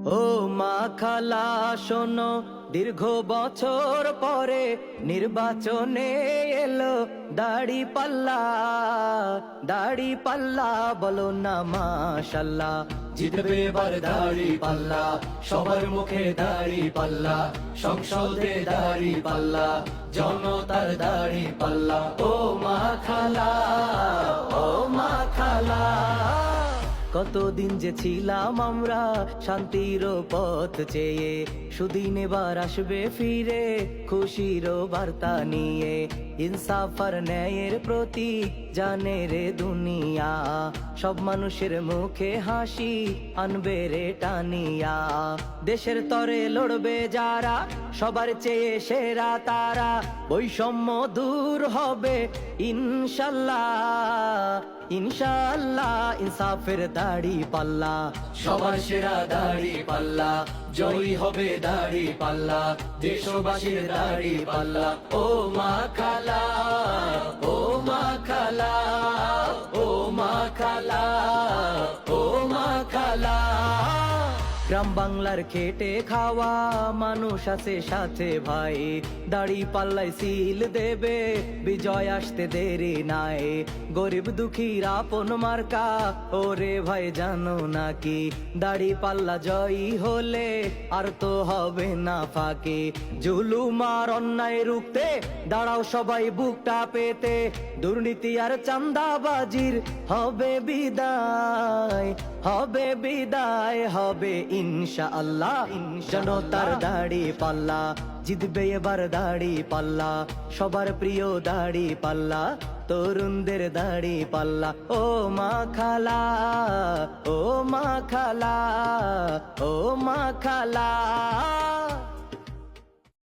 ও মা খালা শোনো, দীর্ঘ বছর পরে নির্বাচনে এলো দাড়ি পাল্লা। দাড়ি পাল্লা বলো না মাশাল্লাহ, জিতবে এবার দাড়ি পাল্লা, সবার মুখে দাড়ি পাল্লা, সংসদে দাড়ি পাল্লা, জনতার দাড়ি পাল্লা। ও মা খালা, ও মা খালা। কতদিন যে ছিলাম আমরা শান্তির পথ চেয়ে, সুদিন এবার আসবে ফিরে খুশির বার্তা নিয়ে। ইনসাফ আর ন্যায়ের প্রতি জানে রে দুনিয়া, সব মানুষের মুখে হাসি আনবে রে টানিয়া। দেশের তরে লড়বে যারা, সবার চেয়ে সেরা তারা, বৈষম্য দূর হবে ইনশাল্লাহ। ইনশাআল্লাহ ইনসাফের দাড়ি পাল্লা, সবার সেরা দাড়ি পাল্লা, জয়ী হবে দাড়ি পাল্লা, দেশবাসীর দাড়ি পাল্লা। ও মা খালা, ও মা খালা, ও মা খালা, ও মা খালা। গ্রাম বাংলার খেটে খাওয়া মানুষ আছে সাথে ভাই, দাড়ি পাল্লায় সিল দেবে বিজয় আসতে দেরি নাই। গরিব দুঃখীর আপন মার্কা ওরে ভাই জানো নাকি, দাড়ি পাল্লা জয়ী হলে আর তো হবে না ফাঁকি। জুলুম আর অন্যায় রুখতে দাঁড়াও সবাই বুকটা পেতে, দুর্নীতি আর চাঁদাবাজির হবে বিদায়, হবে বিদায়, হবে ইনশাআল্লাহ। জনতার দাড়ি পাল্লা, জিতবে এবার দাড়ি পাল্লা, সবার প্রিয় দাড়ি পাল্লা, তরুণদের দাড়ি পাল্লা। ও মা খালা, ও মা খালা, ও মা খালা।